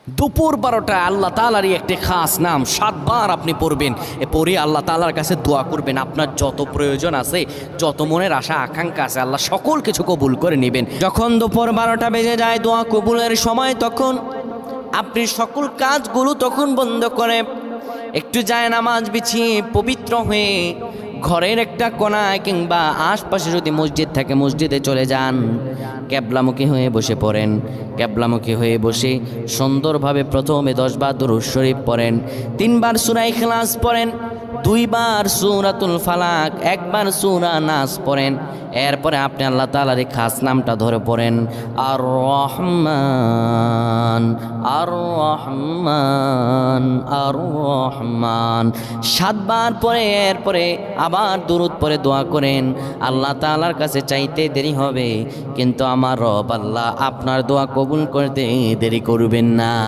দুপুর 12টা আল্লাহ তাআলারই একটি খাস নাম 7 বার আপনি পড়বেন। পড়ে আল্লাহ তাআলার কাছে দোয়া করবেন। আপনার যত প্রয়োজন আছে, যত মনের আশা আকাঙ্ক্ষা আছে, আল্লাহ সকল কিছু কবুল করে নেবেন। যখন দুপুর 12টা বেজে যায় দোয়া কবুলের সময়, তখন আপনি সকল কাজগুলো তখন বন্ধ করে একটু যায় নামাজ বিছিয়ে পবিত্র হয়ে ঘরের একটা কোনায় কিংবা আশপাশে যদি মসজিদ থাকে মসজিদে চলে যান, ক্যাবলামুখী হয়ে বসে পড়েন। ক্যাবলামুখী হয়ে বসে সুন্দরভাবে প্রথমে 10 বার দুরূদ শরীফ পড়েন, 3 বার সূরা ইখলাস পড়েন, 2 বার সূরাতুল ফালাক, 1 বার সূরা নাস পড়েন। এরপরে আপনি আল্লাহ তাআলার এই খাস নামটা ধরে পড়েন, আর রহমান আর রহমান আর রহমান 7 বার পরে এরপরে আবার দুরূদ পরে দোয়া করেন। আল্লাহ তাআলার কাছে চাইতে দেরি হবে, কিন্তু আমার রব আল্লাহ আপনার দোয়া কবুল করতে দেরি করবেন না।